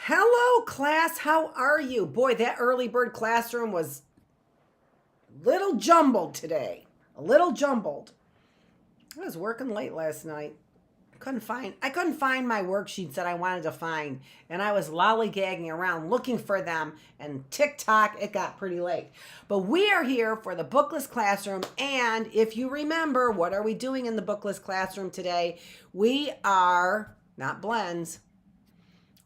Hello, class. How are you? Boy, that early bird classroom was a little jumbled today. A little jumbled. I was working late last night. I couldn't find my worksheets that I wanted to find, and I was lollygagging around looking for them, and tick-tock, it got pretty late. But we are here for the Bookless classroom, and if you remember, what are we doing in the Bookless classroom today? We are not blends.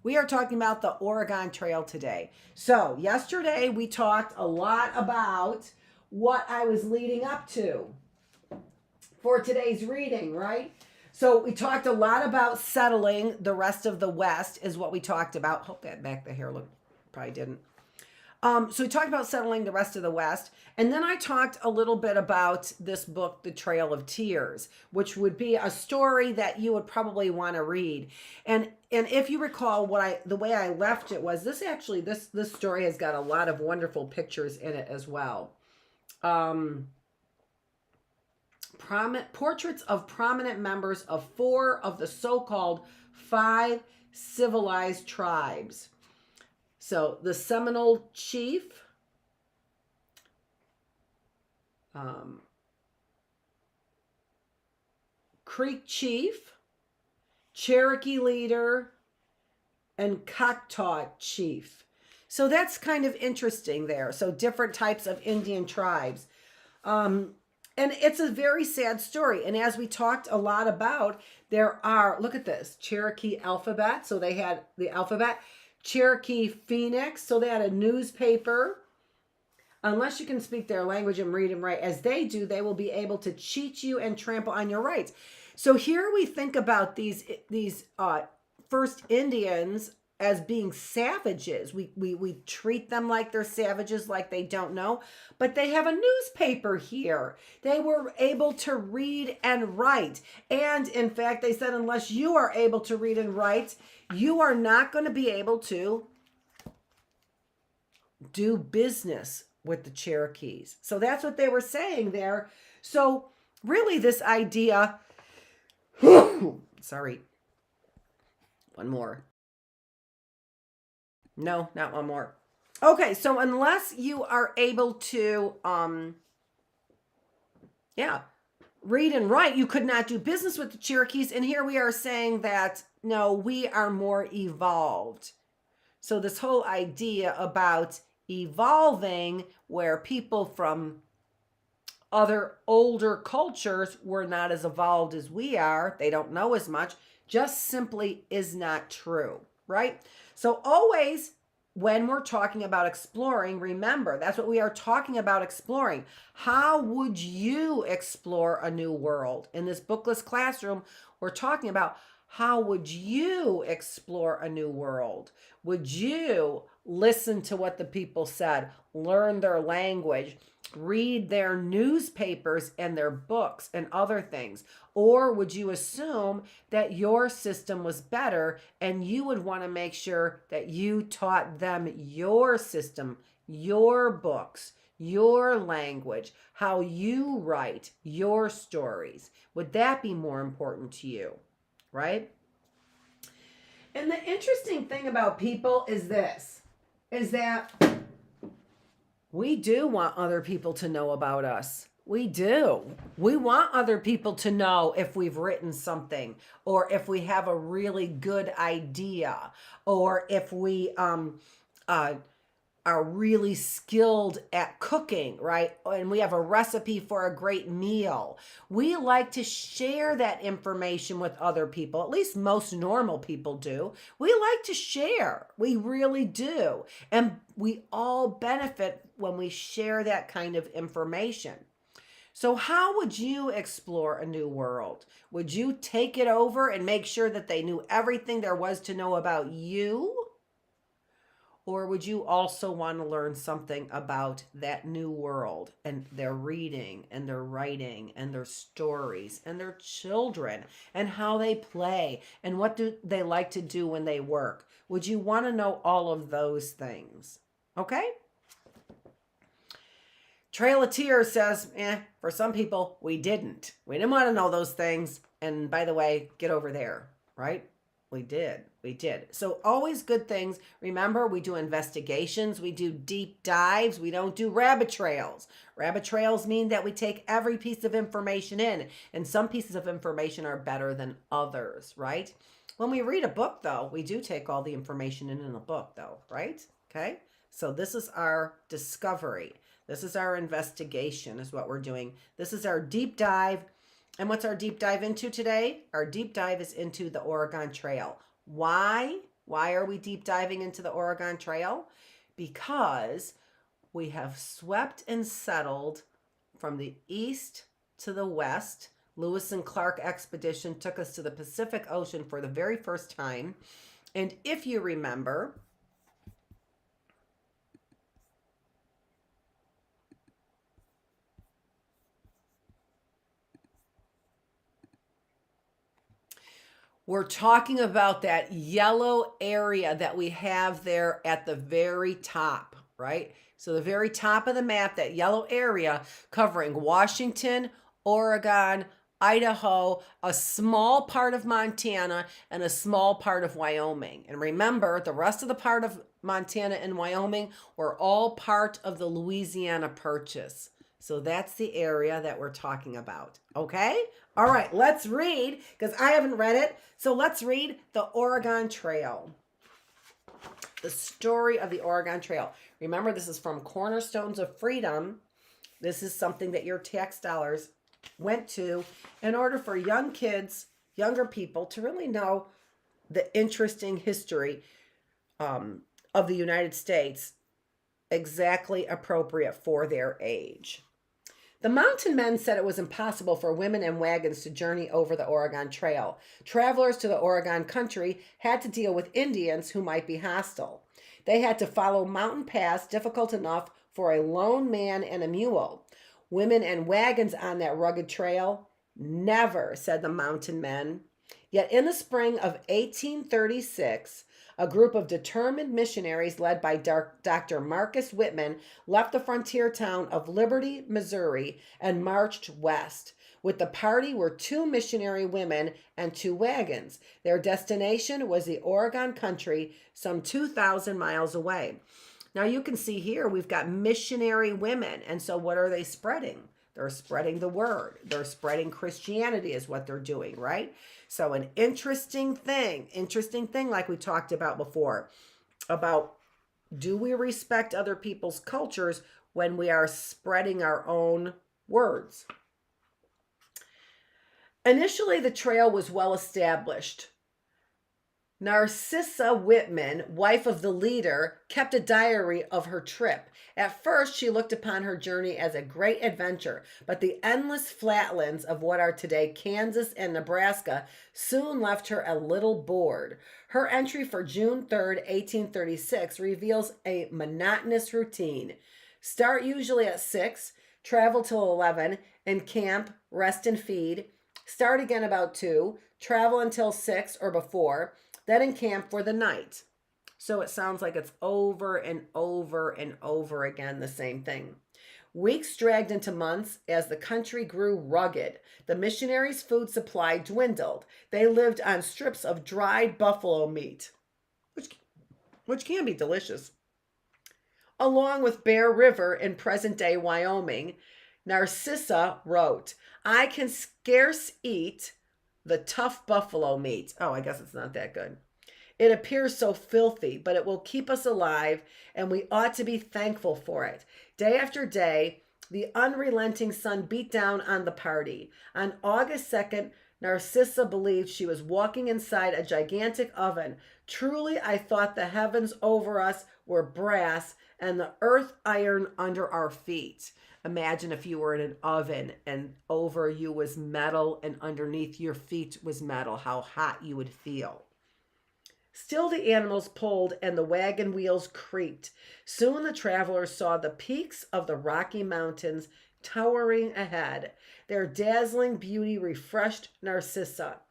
We are talking about the Oregon Trail today. So, yesterday we talked a lot about what I was leading up to for today's reading, right? So, we talked a lot about settling the rest of the West, is what we talked about. Hope that back the hair look probably didn't. So we talked about settling the rest of the West. And then I talked a little bit about this book, The Trail of Tears, which would be a story that you would probably want to read. And if you recall the way I left it was this story has got a lot of wonderful pictures in it as well. Portraits of prominent members of 4 of the so-called 5 civilized tribes. So the Seminole Chief, Creek Chief, Cherokee Leader, and Choctaw Chief. So that's kind of interesting there. So different types of Indian tribes. And it's a very sad story. And as we talked a lot about, there are, look at this, Cherokee alphabet. So they had the alphabet. Cherokee Phoenix, so they had a newspaper. Unless you can speak their language and read and write as they do, they will be able to cheat you and trample on your rights. So here we think about these first Indians as being savages. We treat them like they're savages, like they don't know. But they have a newspaper here. They were able to read and write. And in fact, they said, unless you are able to read and write, you are not going to be able to do business with the Cherokees. So that's what they were saying there. So really this idea, sorry, one more. No, not one more. Okay, so unless you are able to, read and write, you could not do business with the Cherokees. And here we are saying that, no, we are more evolved. So this whole idea about evolving, where people from other older cultures were not as evolved as we are, they don't know as much, just simply is not true, right? So always when we're talking about exploring, remember, that's what we are talking about, exploring. How would you explore a new world? In this Bookless classroom, we're talking about how would you explore a new world? Would you listen to what the people said, learn their language, read their newspapers and their books and other things? Or would you assume that your system was better and you would want to make sure that you taught them your system, your books, your language, how you write your stories? Would that be more important to you? Right? And the interesting thing about people is this, is that we do want other people to know about us. We do. We want other people to know if we've written something, or if we have a really good idea, or if we are really skilled at cooking, right? And we have a recipe for a great meal. We like to share that information with other people. At least most normal people do. We like to share. We really do. And we all benefit when we share that kind of information. So how would you explore a new world? Would you take it over and make sure that they knew everything there was to know about you? Or would you also want to learn something about that new world and their reading and their writing and their stories and their children and how they play and what do they like to do when they work? Would you want to know all of those things? Okay? Trail of Tears says, for some people, we didn't. We didn't want to know those things. And by the way, get over there, right? We did. We did. So always good things. Remember, we do investigations. We do deep dives. We don't do rabbit trails. Rabbit trails mean that we take every piece of information in, and some pieces of information are better than others, right? When we read a book, though, we do take all the information in a book, though, right? Okay. So this is our discovery. This is our investigation, is what we're doing. This is our deep dive. And what's our deep dive into today? Our deep dive is into the Oregon Trail. Why? Why are we deep diving into the Oregon Trail? Because we have swept and settled from the east to the west. Lewis and Clark expedition took us to the Pacific Ocean for the very first time. And if you remember, we're talking about that yellow area that we have there at the very top, right? So the very top of the map, that yellow area covering Washington, Oregon, Idaho, a small part of Montana, and a small part of Wyoming. And remember, the rest of the part of Montana and Wyoming were all part of the Louisiana Purchase. So that's the area that we're talking about. Okay? All right, let's read, because I haven't read it. So let's read the Oregon Trail. The story of the Oregon Trail. Remember, this is from Cornerstones of Freedom. This is something that your tax dollars went to in order for young kids, younger people, to really know the interesting history of the United States, exactly appropriate for their age. The mountain men said it was impossible for women and wagons to journey over the Oregon Trail. Travelers to the Oregon country had to deal with Indians who might be hostile. They had to follow mountain paths difficult enough for a lone man and a mule. Women and wagons on that rugged trail? Never, said the mountain men. Yet in the spring of 1836, a group of determined missionaries led by Dr. Marcus Whitman left the frontier town of Liberty, Missouri, and marched west. With the party were 2 missionary women and 2 wagons. Their destination was the Oregon country, some 2,000 miles away. Now you can see here we've got missionary women. And so what are they spreading? They're spreading the word. They're spreading Christianity is what they're doing, right? So an interesting thing like we talked about before, about do we respect other people's cultures when we are spreading our own words? Initially, the trail was well established. Narcissa Whitman, wife of the leader, kept a diary of her trip. At first, she looked upon her journey as a great adventure, but the endless flatlands of what are today Kansas and Nebraska soon left her a little bored. Her entry for June 3rd, 1836 reveals a monotonous routine. Start usually at 6, travel till 11, and camp, rest and feed. Start again about 2, travel until 6 or before, then encamp for the night. So it sounds like it's over and over and over again the same thing. Weeks dragged into months as the country grew rugged. The missionaries' food supply dwindled. They lived on strips of dried buffalo meat, which can be delicious. Along with Bear River in present-day Wyoming, Narcissa wrote, "I can scarce eat the tough buffalo meat." Oh, I guess it's not that good. "It appears so filthy, but it will keep us alive, and we ought to be thankful for it." Day after day, the unrelenting sun beat down on the party. On August 2nd, Narcissa believed she was walking inside a gigantic oven. "Truly, I thought the heavens over us were brass and the earth iron under our feet." Imagine if you were in an oven and over you was metal and underneath your feet was metal, how hot you would feel. Still the animals pulled and the wagon wheels creaked. Soon the travelers saw the peaks of the Rocky Mountains towering ahead. Their dazzling beauty refreshed Narcissa.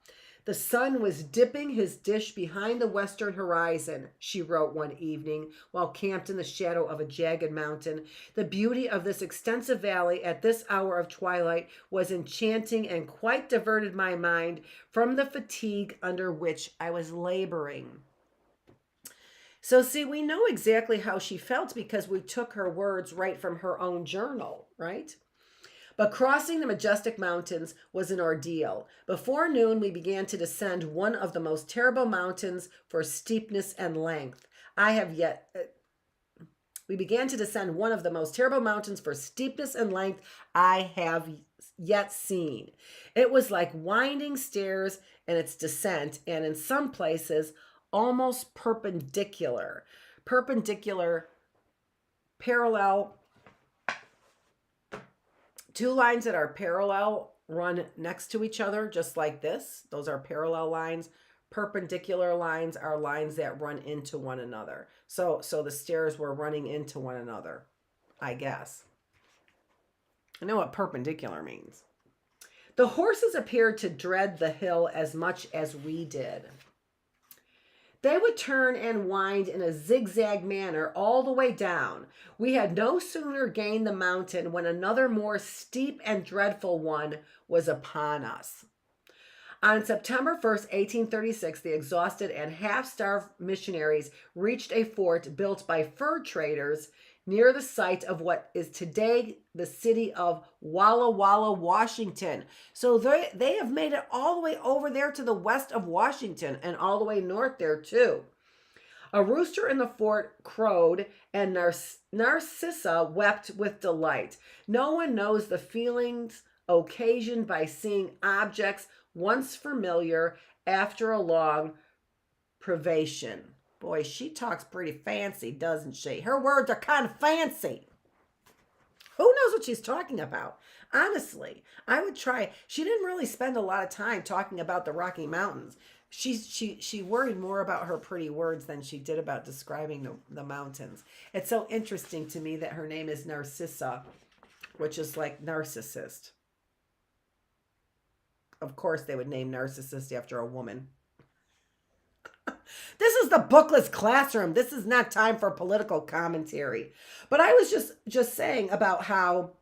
The sun was dipping his dish behind the western horizon, she wrote one evening while camped in the shadow of a jagged mountain. The beauty of this extensive valley at this hour of twilight was enchanting and quite diverted my mind from the fatigue under which I was laboring. So, see, we know exactly how she felt because we took her words right from her own journal, right? But crossing the majestic mountains was an ordeal. Before noon, we began to descend one of the most terrible mountains for steepness and length I have yet. We began to descend one of the most terrible mountains for steepness and length I have yet seen. It was like winding stairs in its descent, and in some places, almost perpendicular. Perpendicular, parallel. Two lines that are parallel run next to each other, just like this. Those are parallel lines. Perpendicular lines are lines that run into one another. So the stairs were running into one another, I guess. I know what perpendicular means. The horses appeared to dread the hill as much as we did. They would turn and wind in a zigzag manner all the way down. We had no sooner gained the mountain when another more steep and dreadful one was upon us. On September 1st, 1836, the exhausted and half-starved missionaries reached a fort built by fur traders near the site of what is today the city of Walla Walla, Washington. So they have made it all the way over there to the west of Washington and all the way north there too. A rooster in the fort crowed, and Narcissa wept with delight. No one knows the feelings occasioned by seeing objects once familiar after a long privation. Boy, she talks pretty fancy, doesn't she? Her words are kind of fancy. Who knows what she's talking about? Honestly, I would try. She didn't really spend a lot of time talking about the Rocky Mountains. She worried more about her pretty words than she did about describing the mountains. It's so interesting to me that her name is Narcissa, which is like narcissist. Of course, they would name narcissist after a woman. This is the Bookless classroom. This is not time for political commentary. But I was just saying about how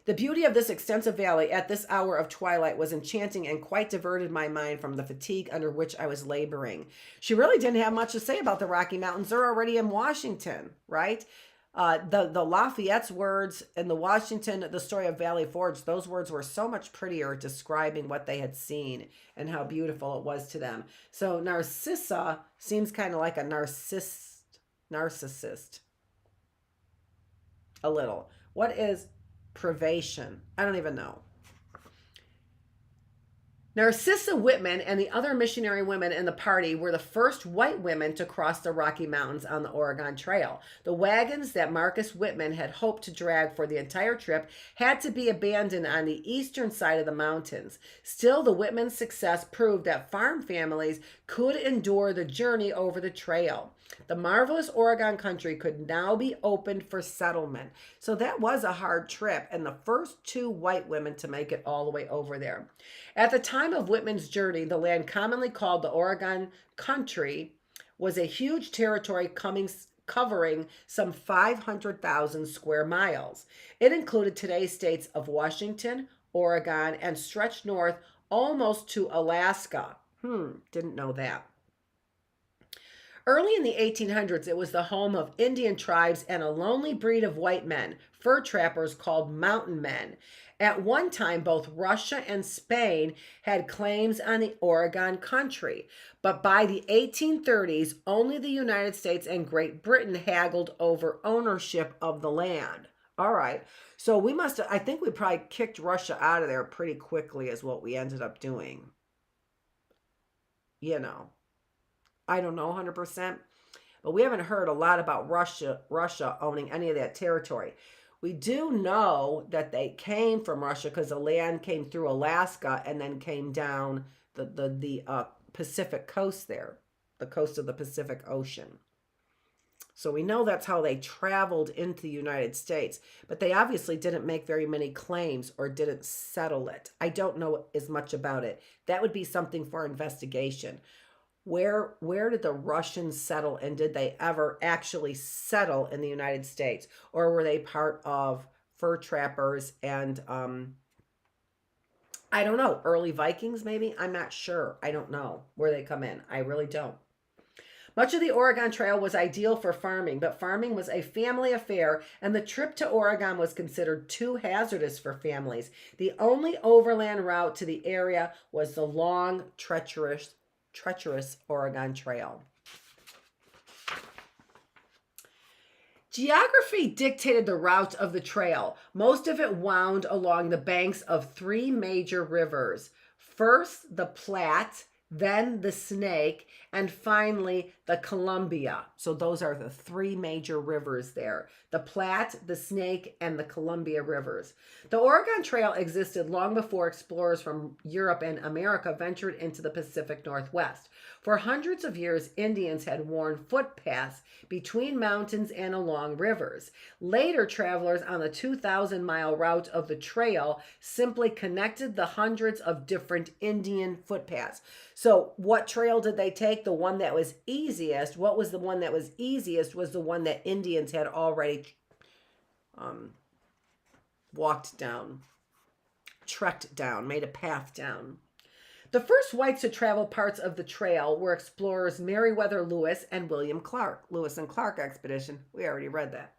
the beauty of this extensive valley at this hour of twilight was enchanting and quite diverted my mind from the fatigue under which I was laboring. She really didn't have much to say about the Rocky Mountains. They're already in Washington, right? The Lafayette's words in the Washington, the story of Valley Forge, those words were so much prettier describing what they had seen and how beautiful it was to them. So Narcissa seems kind of like a narcissist. A little. What is privation? I don't even know. Narcissa Whitman and the other missionary women in the party were the first white women to cross the Rocky Mountains on the Oregon Trail. The wagons that Marcus Whitman had hoped to drag for the entire trip had to be abandoned on the eastern side of the mountains. Still, the Whitman's success proved that farm families could endure the journey over the trail. The marvelous Oregon country could now be opened for settlement. So that was a hard trip, and the first two white women to make it all the way over there. At the time of Whitman's journey, the land commonly called the Oregon country was a huge territory covering some 500,000 square miles. It included today's states of Washington, Oregon, and stretched north almost to Alaska. Didn't know that. Early in the 1800s, it was the home of Indian tribes and a lonely breed of white men, fur trappers called mountain men. At one time, both Russia and Spain had claims on the Oregon country. But by the 1830s, only the United States and Great Britain haggled over ownership of the land. All right. So I think we probably kicked Russia out of there pretty quickly is what we ended up doing. You know. I don't know 100%, but we haven't heard a lot about Russia owning any of that territory. We do know that they came from Russia because the land came through Alaska and then came down the Pacific coast there, the coast of the Pacific Ocean. So we know that's how they traveled into the United States, but they obviously didn't make very many claims or didn't settle it. I don't know as much about it. That would be something for investigation. Where did the Russians settle, and did they ever actually settle in the United States, or were they part of fur trappers and I don't know, early Vikings maybe? I'm not sure. I don't know where they come in. I really don't. Much of the Oregon Trail was ideal for farming, but farming was a family affair, and the trip to Oregon was considered too hazardous for families. The only overland route to the area was the long, treacherous Oregon Trail. Geography dictated the route of the trail. Most of it wound along the banks of three major rivers. First, the Platte, then the Snake, and finally the Columbia. So those are the three major rivers there. The Platte, the Snake, and the Columbia rivers. The Oregon Trail existed long before explorers from Europe and America ventured into the Pacific Northwest. For hundreds of years, Indians had worn footpaths between mountains and along rivers. Later, travelers on the 2,000-mile route of the trail simply connected the hundreds of different Indian footpaths. So what trail did they take? The one that was easiest. What was the one that was easiest? Was the one that Indians had already walked down, trekked down, made a path down. The first whites to travel parts of the trail were explorers Meriwether Lewis and William Clark. Lewis and Clark expedition. We already read that.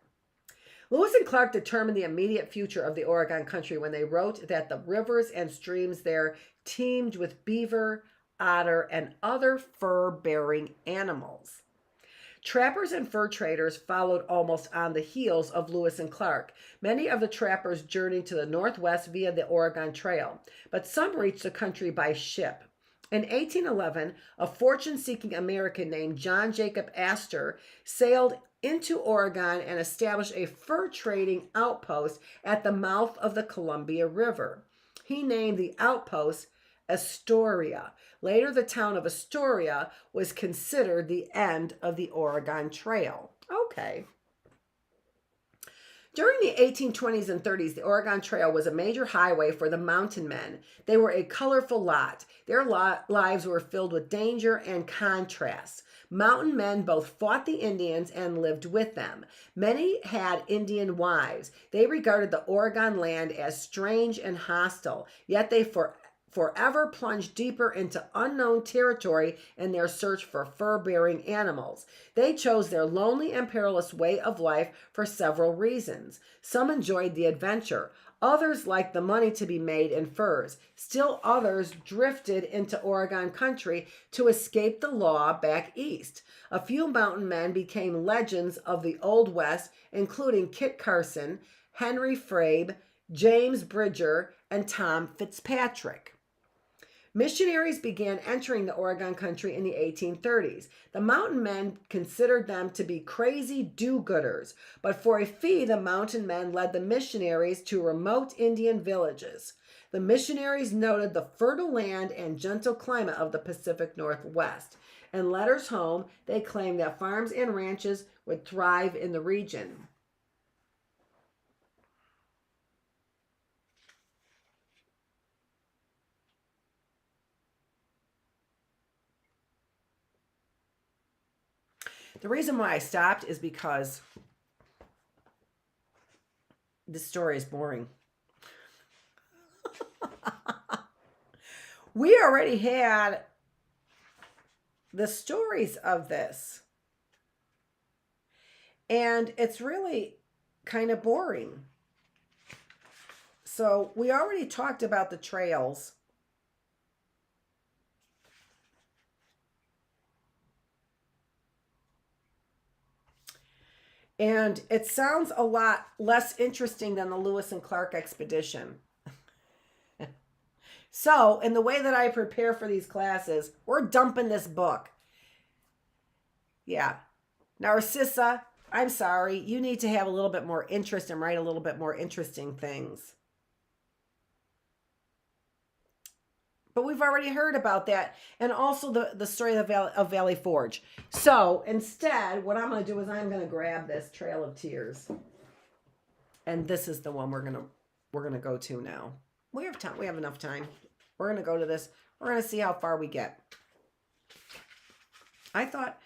Lewis and Clark determined the immediate future of the Oregon country when they wrote that the rivers and streams there teemed with beaver, otter, and other fur-bearing animals. Trappers and fur traders followed almost on the heels of Lewis and Clark. Many of the trappers journeyed to the Northwest via the Oregon Trail, but some reached the country by ship. In 1811, a fortune-seeking American named John Jacob Astor sailed into Oregon and established a fur trading outpost at the mouth of the Columbia River. He named the outpost Astoria. Later, the town of Astoria was considered the end of the Oregon Trail. Okay. During the 1820s and 30s, the Oregon Trail was a major highway for the mountain men. They were a colorful lot. Their lives were filled with danger and contrast. Mountain men both fought the Indians and lived with them. Many had Indian wives. They regarded the Oregon land as strange and hostile, yet they forever plunged deeper into unknown territory in their search for fur-bearing animals. They chose their lonely and perilous way of life for several reasons. Some enjoyed the adventure. Others liked the money to be made in furs. Still others drifted into Oregon country to escape the law back east. A few mountain men became legends of the Old West, including Kit Carson, Henry Frabe, James Bridger, and Tom Fitzpatrick. Missionaries began entering the Oregon country in the 1830s. The mountain men considered them to be crazy do-gooders, but for a fee, the mountain men led the missionaries to remote Indian villages. The missionaries noted the fertile land and gentle climate of the Pacific Northwest. In letters home, they claimed that farms and ranches would thrive in the region. The reason why I stopped is because this story is boring. We already had the stories of this, and it's really kind of boring. So we already talked about the trails. And it sounds a lot less interesting than the Lewis and Clark expedition. So, in the way that I prepare for these classes, we're dumping this book. Yeah. Narcissa, I'm sorry. You need to have a little bit more interest and write a little bit more interesting things. But we've already heard about that. And also the story of Valley Forge. So instead, what I'm going to do is I'm going to grab this Trail of Tears. And this is the one we're going to go to now. We have time. We have enough time. We're going to go to this. We're going to see how far we get. I thought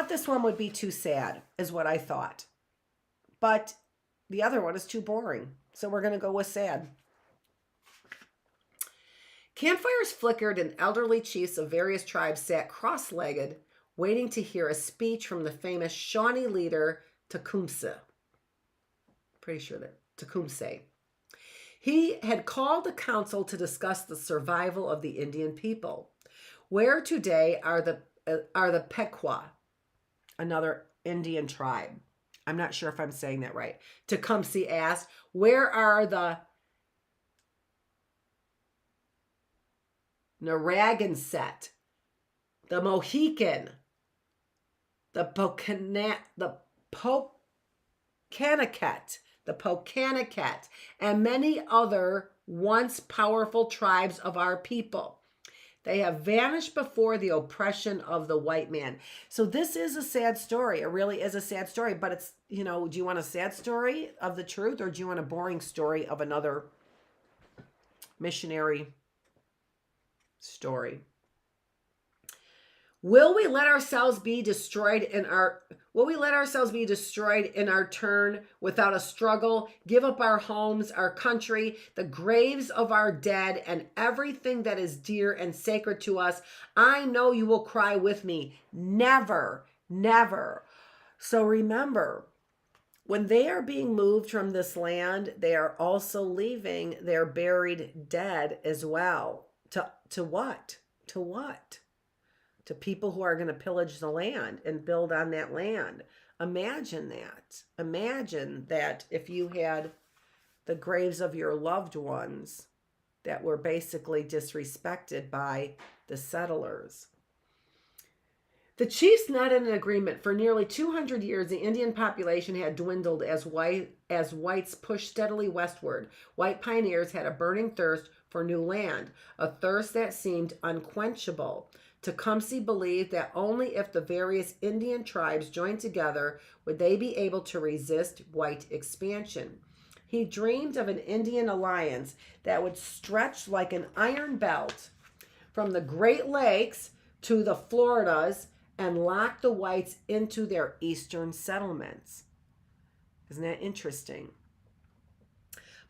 this one would be too sad, is what I thought. But the other one is too boring. So we're going to go with sad. Campfires flickered and elderly chiefs of various tribes sat cross-legged, waiting to hear a speech from the famous Shawnee leader Tecumseh. Pretty sure that Tecumseh. He had called a council to discuss the survival of the Indian people. Where today are the Pequot, another Indian tribe. I'm not sure if I'm saying that right. Tecumseh asked, where are the Narragansett, the Mohican, the Pokanoket, and many other once powerful tribes of our people? They have vanished before the oppression of the white man. So this is a sad story. It really is a sad story. But it's, do you want a sad story of the truth, or do you want a boring story of another missionary story? Will we let ourselves be destroyed in our turn without a struggle, give up our homes, our country, the graves of our dead, and everything that is dear and sacred to us? I know you will cry with me. Never, never. So remember, when they are being moved from this land, they are also leaving their buried dead as well. To what? To what? To people who are going to pillage the land and build on that land. Imagine that. Imagine that if you had the graves of your loved ones that were basically disrespected by the settlers. The chiefs nodded in agreement. For nearly 200 years, the Indian population had dwindled as whites pushed steadily westward. White pioneers had a burning thirst for new land, a thirst that seemed unquenchable. Tecumseh believed that only if the various Indian tribes joined together would they be able to resist white expansion. He dreamed of an Indian alliance that would stretch like an iron belt from the Great Lakes to the Floridas and lock the whites into their eastern settlements. Isn't that interesting?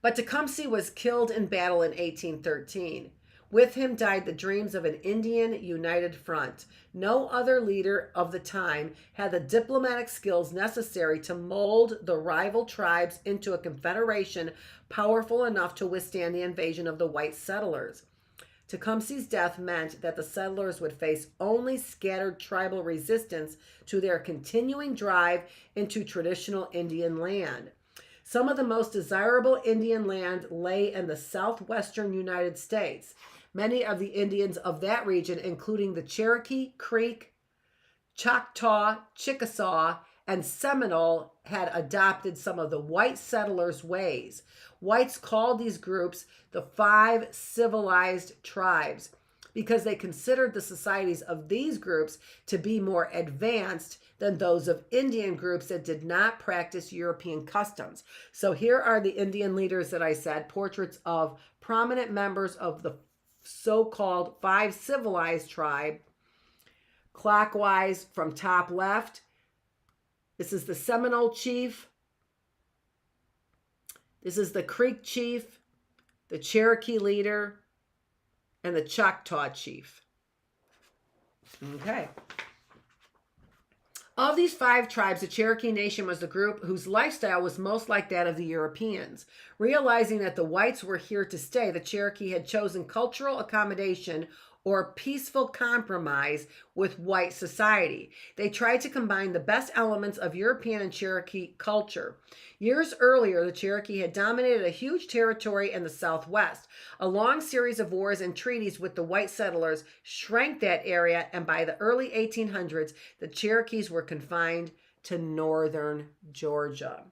But Tecumseh was killed in battle in 1813. With him died the dreams of an Indian united front. No other leader of the time had the diplomatic skills necessary to mold the rival tribes into a confederation powerful enough to withstand the invasion of the white settlers. Tecumseh's death meant that the settlers would face only scattered tribal resistance to their continuing drive into traditional Indian land. Some of the most desirable Indian land lay in the southwestern United States. Many of the Indians of that region, including the Cherokee, Creek, Choctaw, Chickasaw, and Seminole, had adopted some of the white settlers' ways. Whites called these groups the 5 civilized tribes because they considered the societies of these groups to be more advanced than those of Indian groups that did not practice European customs. So here are the Indian leaders that I said, portraits of prominent members of the so-called 5 civilized tribe. Clockwise from top left, this is the Seminole chief. This is the Creek chief, the Cherokee leader, and the Choctaw chief. Okay. Of these 5 tribes, the Cherokee Nation was the group whose lifestyle was most like that of the Europeans. Realizing that the whites were here to stay, the Cherokee had chosen cultural accommodation or peaceful compromise with white society. They tried to combine the best elements of European and Cherokee culture. Years earlier, the Cherokee had dominated a huge territory in the Southwest. A long series of wars and treaties with the white settlers shrank that area, and by the early 1800s, the Cherokees were confined to northern Georgia.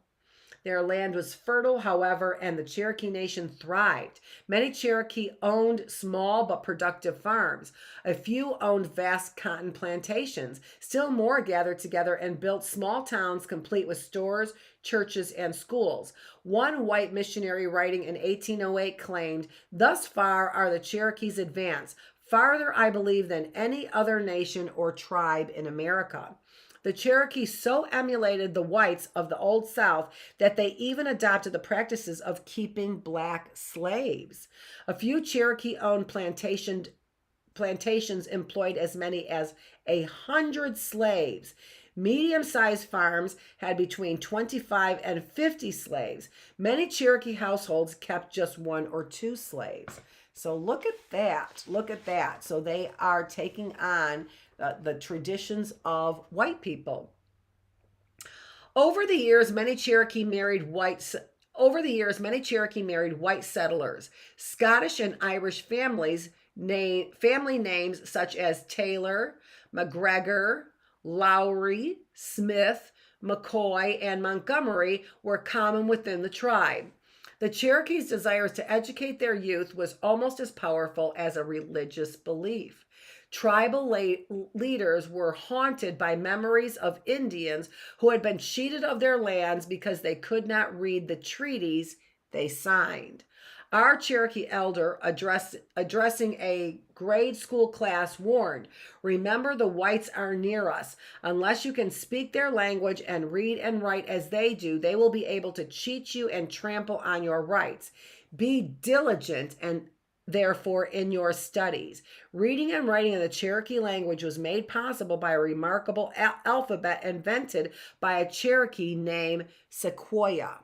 Their land was fertile, however, and the Cherokee Nation thrived. Many Cherokee owned small but productive farms. A few owned vast cotton plantations. Still more gathered together and built small towns complete with stores, churches, and schools. One white missionary writing in 1808 claimed, "Thus far are the Cherokees advanced, farther, I believe, than any other nation or tribe in America." The Cherokees so emulated the whites of the Old South that they even adopted the practices of keeping black slaves. A few Cherokee-owned plantations employed as many as 100 slaves. Medium-sized farms had between 25 and 50 slaves. Many Cherokee households kept just 1 or 2 slaves. So look at that. Look at that. So they are taking on the traditions of white people. Over the years, many Cherokee married white settlers. Scottish and Irish family names such as Taylor, McGregor, Lowry, Smith, McCoy, and Montgomery were common within the tribe. The Cherokees' desires to educate their youth was almost as powerful as a religious belief. Tribal leaders were haunted by memories of Indians who had been cheated of their lands because they could not read the treaties they signed. Our Cherokee elder, addressing a grade school class, warned, "Remember, the whites are near us. Unless you can speak their language and read and write as they do, they will be able to cheat you and trample on your rights. Be diligent and therefore in your studies." Reading and writing in the Cherokee language was made possible by a remarkable alphabet invented by a Cherokee named Sequoyah.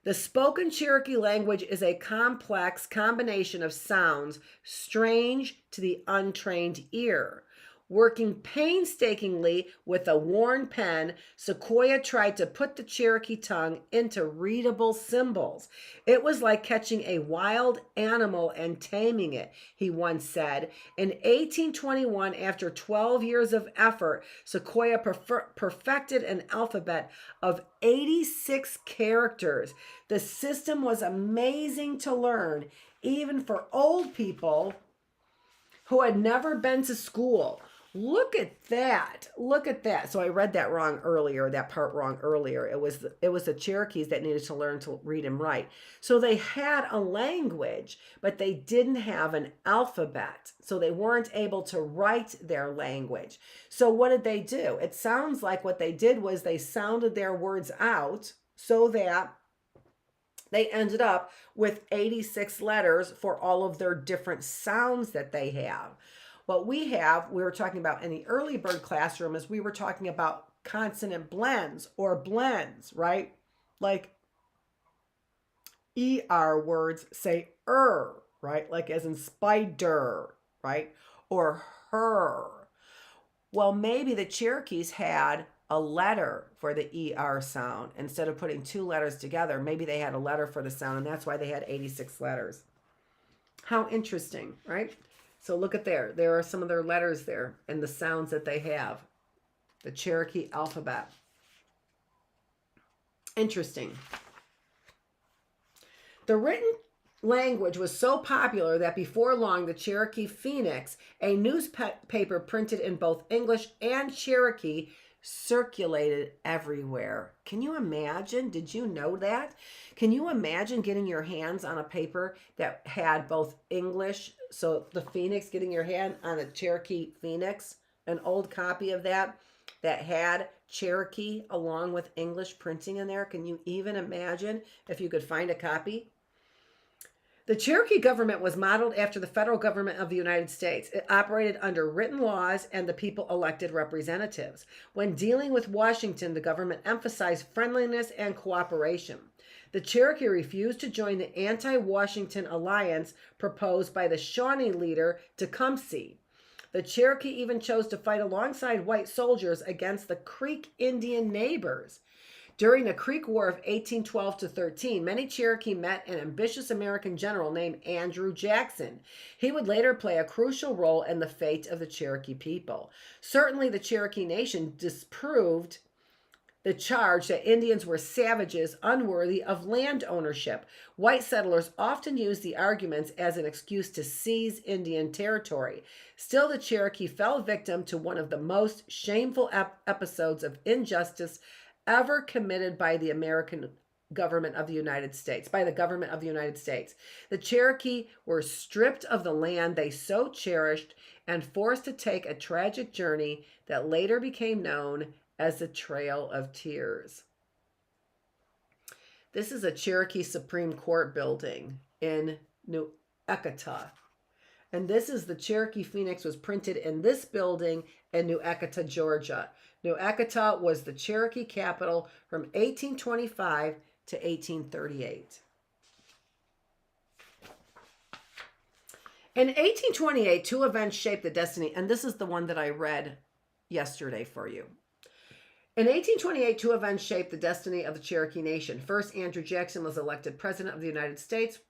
The spoken Cherokee language is a complex combination of sounds strange to the untrained ear. Working painstakingly with a worn pen, Sequoyah tried to put the Cherokee tongue into readable symbols. "It was like catching a wild animal and taming it," he once said. In 1821, after 12 years of effort, Sequoyah perfected an alphabet of 86 characters. The system was amazing to learn, even for old people who had never been to school. Look at that. Look at that. So I read that wrong earlier, that part wrong earlier. It was the Cherokees that needed to learn to read and write. So they had a language, but they didn't have an alphabet. So they weren't able to write their language. So what did they do? It sounds like what they did was they sounded their words out so that they ended up with 86 letters for all of their different sounds that they have. What we were talking about in the early bird classroom is we were talking about consonant blends or blends, right? Like ER words say right? Like as in spider, right? Or her. Well, maybe the Cherokees had a letter for the ER sound. Instead of putting 2 letters together, maybe they had a letter for the sound, and that's why they had 86 letters. How interesting, right? So look at there. There are some of their letters there and the sounds that they have. The Cherokee alphabet. Interesting. The written language was so popular that before long, the Cherokee Phoenix, a newspaper printed in both English and Cherokee, circulated everywhere. Can you imagine? Did you know that? Can you imagine getting your hands on a paper that had both English, so the Phoenix, getting your hand on a Cherokee Phoenix, an old copy of that had Cherokee along with English printing in there? Can you even imagine if you could find a copy? The Cherokee government was modeled after the federal government of the United States. It operated under written laws and the people elected representatives. When dealing with Washington, the government emphasized friendliness and cooperation. The Cherokee refused to join the anti-Washington alliance proposed by the Shawnee leader Tecumseh. The Cherokee even chose to fight alongside white soldiers against the Creek Indian neighbors. During the Creek War of 1812-13, many Cherokee met an ambitious American general named Andrew Jackson. He would later play a crucial role in the fate of the Cherokee people. Certainly, the Cherokee Nation disapproved the charge that Indians were savages unworthy of land ownership. White settlers often used the arguments as an excuse to seize Indian territory. Still, the Cherokee fell victim to one of the most shameful episodes of injustice ever committed by the American government of the United States, by the government of the United States. The Cherokee were stripped of the land they so cherished and forced to take a tragic journey that later became known as the Trail of Tears. This is a Cherokee Supreme Court building in New Ekata. And this is the Cherokee Phoenix was printed in this building in New Ekata, Georgia. New Ekata was the Cherokee capital from 1825 to 1838. In 1828, two events shaped the destiny, and this is the one that I read yesterday for you. In 1828, two events shaped the destiny of the Cherokee Nation. First, Andrew Jackson was elected President of the United States.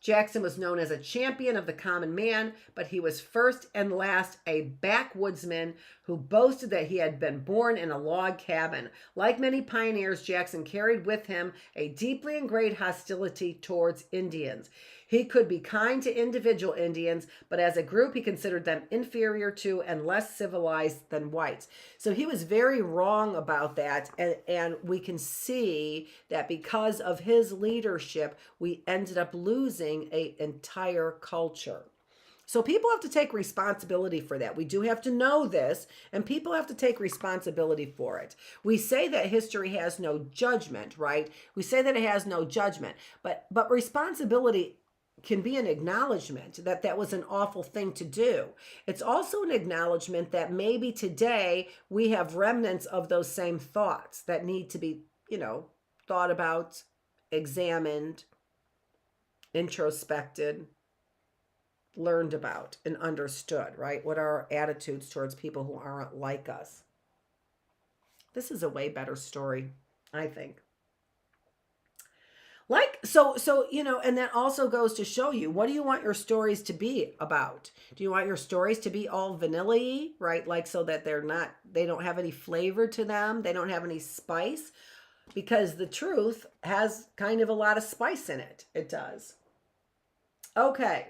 Jackson was known as a champion of the common man, but he was first and last a backwoodsman who boasted that he had been born in a log cabin. Like many pioneers, Jackson carried with him a deeply ingrained hostility towards Indians. He could be kind to individual Indians, but as a group, he considered them inferior to and less civilized than whites. So he was very wrong about that. And we can see that because of his leadership, we ended up losing an entire culture. So people have to take responsibility for that. We do have to know this, and people have to take responsibility for it. We say that history has no judgment, right? We say that it has no judgment, but responsibility can be an acknowledgement that that was an awful thing to do. It's also an acknowledgement that maybe today we have remnants of those same thoughts that need to be, thought about, examined, introspected, learned about, and understood, right? What are our attitudes towards people who aren't like us? This is a way better story, I think. And that also goes to show you, what do you want your stories to be about? Do you want your stories to be all vanilla-y, right? Like, so that they don't have any flavor to them. They don't have any spice, because the truth has kind of a lot of spice in it. It does. Okay.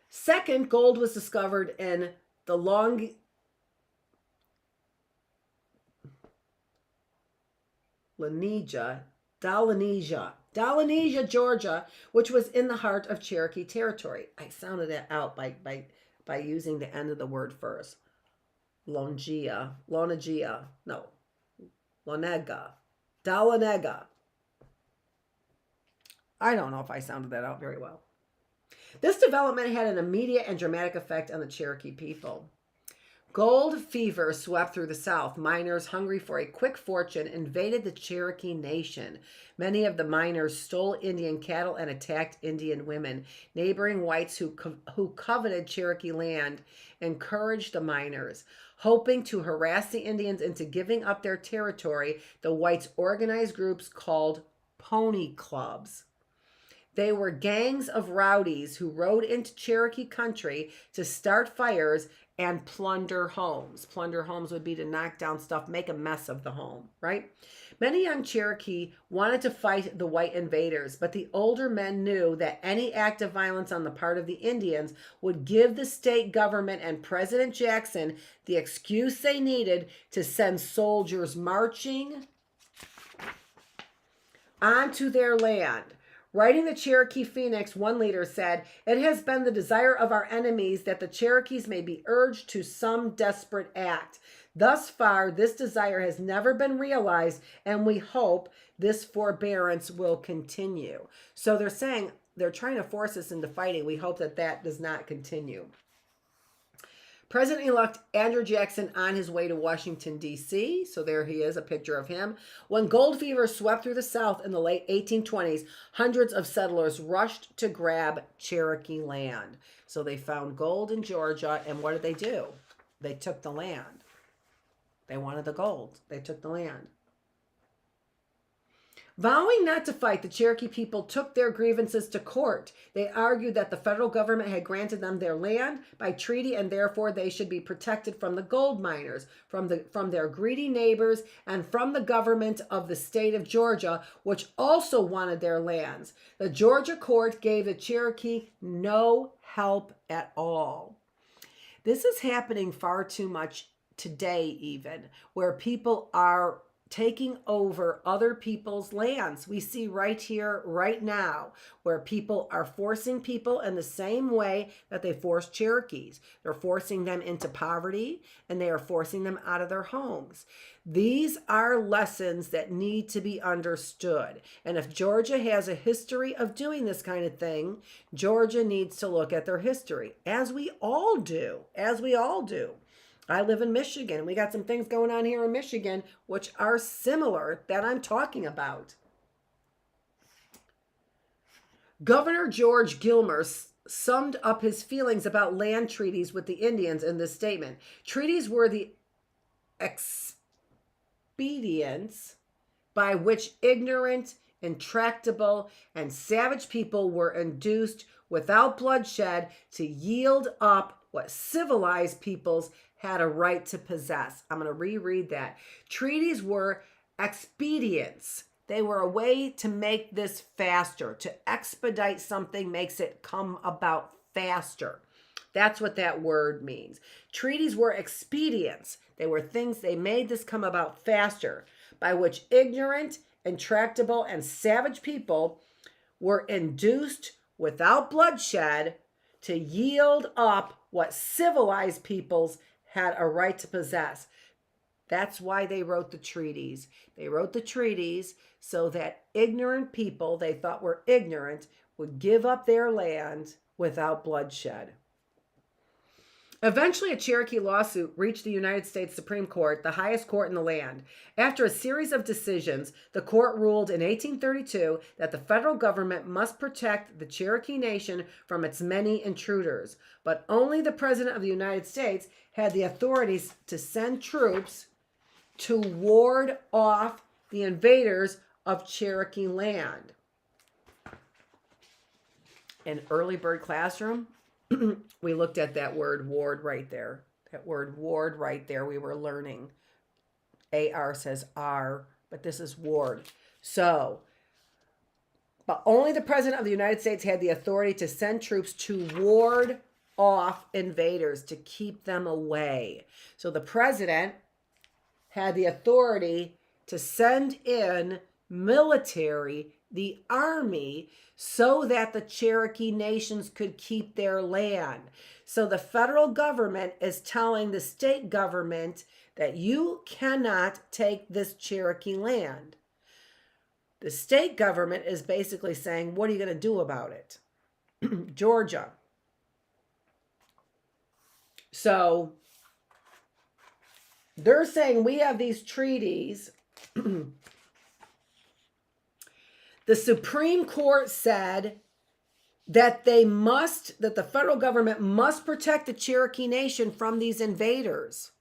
Second, gold was discovered in the Dahlonega, Georgia, which was in the heart of Cherokee territory. I sounded it out by using the end of the word first. Dahlonega. I don't know if I sounded that out very well. This development had an immediate and dramatic effect on the Cherokee people. Gold fever swept through the South. Miners, hungry for a quick fortune, invaded the Cherokee Nation. Many of the miners stole Indian cattle and attacked Indian women. Neighboring whites who coveted Cherokee land encouraged the miners. Hoping to harass the Indians into giving up their territory, the whites organized groups called pony clubs. They were gangs of rowdies who rode into Cherokee country to start fires and plunder homes. Plunder homes would be to knock down stuff, make a mess of the home, right? Many young Cherokee wanted to fight the white invaders, but the older men knew that any act of violence on the part of the Indians would give the state government and President Jackson the excuse they needed to send soldiers marching onto their land. Writing the Cherokee Phoenix, one leader said, "It has been the desire of our enemies that the Cherokees may be urged to some desperate act. Thus far, this desire has never been realized, and we hope this forbearance will continue." So they're saying they're trying to force us into fighting. We hope that does not continue. President-elect Andrew Jackson on his way to Washington, D.C. So there he is, a picture of him. When gold fever swept through the South in the late 1820s, hundreds of settlers rushed to grab Cherokee land. So they found gold in Georgia, and what did they do? They took the land. They wanted the gold. They took the land. Vowing not to fight, the Cherokee people took their grievances to court. They argued that the federal government had granted them their land by treaty and therefore they should be protected from the gold miners, from their greedy neighbors, and from the government of the state of Georgia, which also wanted their lands. The Georgia court gave the Cherokee no help at all. This is happening far too much today, even, where people are taking over other people's lands. We see right here, right now, where people are forcing people in the same way that they forced Cherokees. They're forcing them into poverty and they are forcing them out of their homes. These are lessons that need to be understood. And if Georgia has a history of doing this kind of thing, Georgia needs to look at their history, as we all do, I live in Michigan. We got some things going on here in Michigan which are similar that I'm talking about. Governor George Gilmer summed up his feelings about land treaties with the Indians in this statement. Treaties were the expedients by which ignorant, intractable, and savage people were induced without bloodshed to yield up what civilized peoples had a right to possess. I'm going to reread that. Treaties were expedients. They were a way to make this faster. To expedite something makes it come about faster. That's what that word means. Treaties were expedients. They were things, they made this come about faster, by which ignorant, intractable, and savage people were induced without bloodshed to yield up what civilized peoples had a right to possess. That's why they wrote the treaties. They wrote the treaties so that ignorant people they thought were ignorant would give up their land without bloodshed. Eventually, a Cherokee lawsuit reached the United States Supreme Court, the highest court in the land. After a series of decisions, the court ruled in 1832 that the federal government must protect the Cherokee Nation from its many intruders, but only the President of the United States had the authorities to send troops to ward off the invaders of Cherokee land. In early bird classroom, we looked at that word ward right there. That word ward right there we were learning. AR says R, but this is ward. So, but only the President of the United States had the authority to send troops to ward off invaders, to keep them away. So the President had the authority to send in military, the army, so that the Cherokee nations could keep their land. So the federal government is telling the state government that you cannot take this Cherokee land. The state government is basically saying, what are you going to do about it? Georgia. So they're saying we have these treaties. The Supreme Court said that that the federal government must protect the Cherokee Nation from these invaders.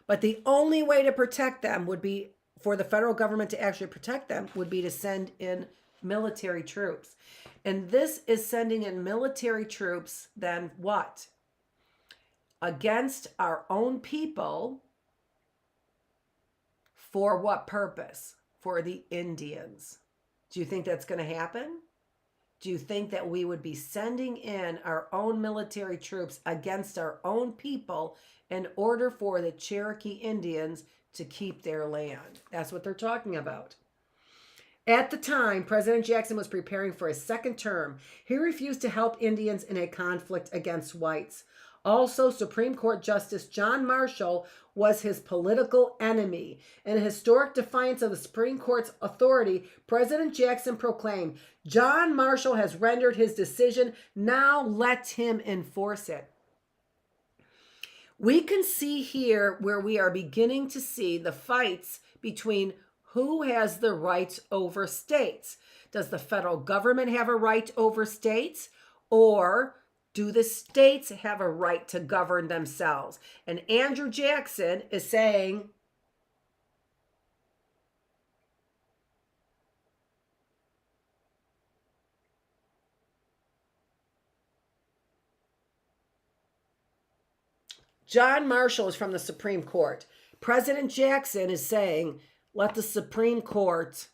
But the only way to protect them would be, for the federal government to actually protect them, would be to send in military troops. And this is sending in military troops, then what? Against our own people. For what purpose? For the Indians. Do you think that's going to happen? Do you think that we would be sending in our own military troops against our own people in order for the Cherokee Indians to keep their land? That's what they're talking about. At the time, President Jackson was preparing for his second term. He refused to help Indians in a conflict against whites. Also, Supreme Court Justice John Marshall was his political enemy. In a historic defiance of the Supreme Court's authority, President Jackson proclaimed, "John Marshall has rendered his decision. Now let him enforce it." We can see here where we are beginning to see the fights between who has the rights over states. Does the federal government have a right over states, or do the states have a right to govern themselves? And Andrew Jackson is saying John Marshall is from the Supreme Court. President Jackson is saying, let the Supreme Court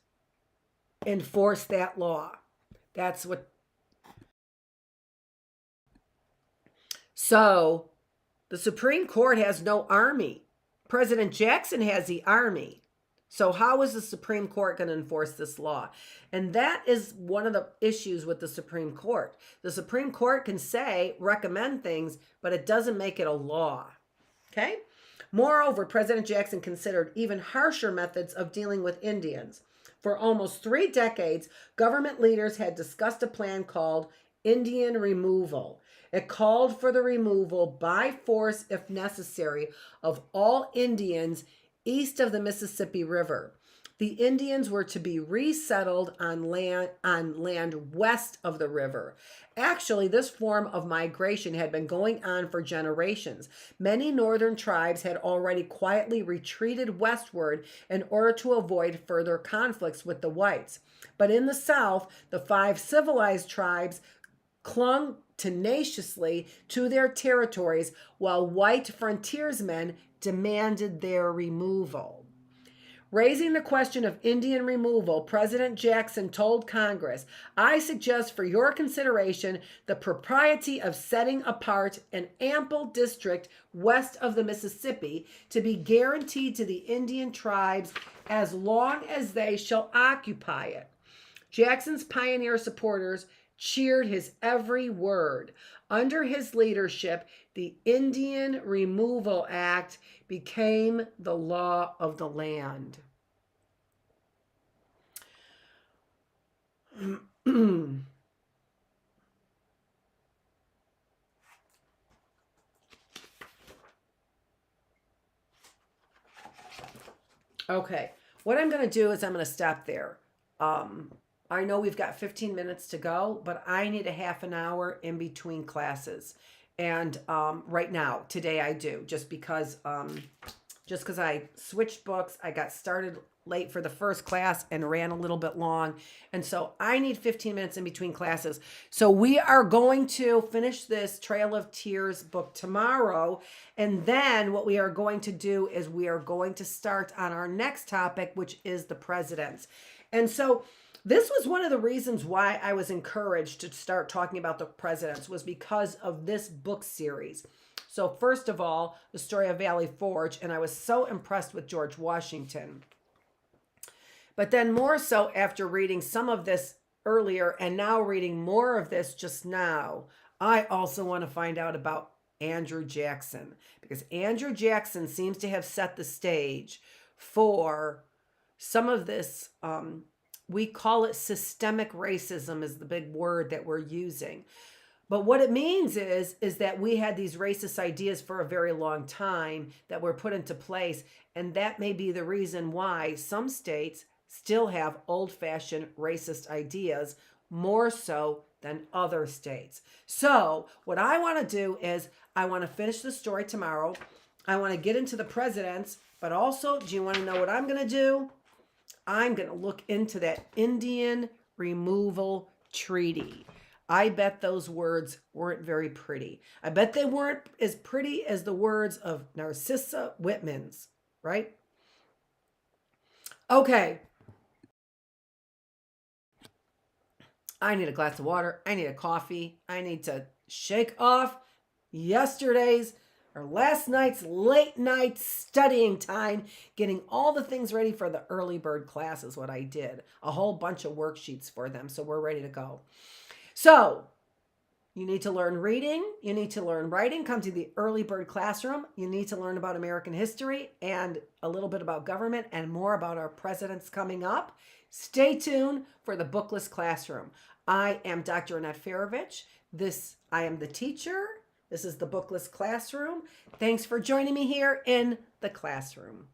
enforce that law. That's what. So the Supreme Court has no army. President Jackson has the army. So how is the Supreme Court going to enforce this law? And that is one of the issues with the Supreme Court. The Supreme Court can recommend things, but it doesn't make it a law. Okay? Moreover, President Jackson considered even harsher methods of dealing with Indians. For almost 3 decades, government leaders had discussed a plan called Indian removal. It called for the removal by force, if necessary, of all Indians east of the Mississippi River. The Indians were to be resettled on land west of the river. Actually, this form of migration had been going on for generations. Many northern tribes had already quietly retreated westward in order to avoid further conflicts with the whites. But in the South, the 5 civilized tribes clung tenaciously to their territories while white frontiersmen demanded their removal. Raising the question of Indian removal, President Jackson told Congress, I suggest for your consideration the propriety of setting apart an ample district west of the Mississippi to be guaranteed to the Indian tribes as long as they shall occupy it. Jackson's pioneer supporters cheered his every word. Under his leadership, the Indian Removal Act became the law of the land. Okay, what I'm going to do is I'm going to stop there. I know we've got 15 minutes to go, but I need a half an hour in between classes. And right now, today I do, just because I switched books. I got started late for the first class and ran a little bit long. And so I need 15 minutes in between classes. So we are going to finish this Trail of Tears book tomorrow. And then what we are going to do is we are going to start on our next topic, which is the presidents. And so this was one of the reasons why I was encouraged to start talking about the presidents, was because of this book series. So first of all, the story of Valley Forge, and I was so impressed with George Washington. But then more so after reading some of this earlier and now reading more of this just now, I also want to find out about Andrew Jackson, because Andrew Jackson seems to have set the stage for some of this. We call it systemic racism is the big word that we're using. But what it means is that we had these racist ideas for a very long time that were put into place. And that may be the reason why some states still have old-fashioned racist ideas more so than other states. So what I want to do is I want to finish the story tomorrow. I want to get into the presidents, but also, do you want to know what I'm going to do? I'm going to look into that Indian Removal Treaty. I bet those words weren't very pretty. I bet they weren't as pretty as the words of Narcissa Whitman's, right? Okay. I need a glass of water. I need a coffee. I need to shake off last night's late night studying time, getting all the things ready for the early bird class is what I did. A whole bunch of worksheets for them. So we're ready to go. So you need to learn reading. You need to learn writing. Come to the early bird classroom. You need to learn about American history and a little bit about government and more about our presidents coming up. Stay tuned for the Bookless classroom. I am Dr. Annette Feravich. I am the teacher. This is the Bookless classroom. Thanks for joining me here in the classroom.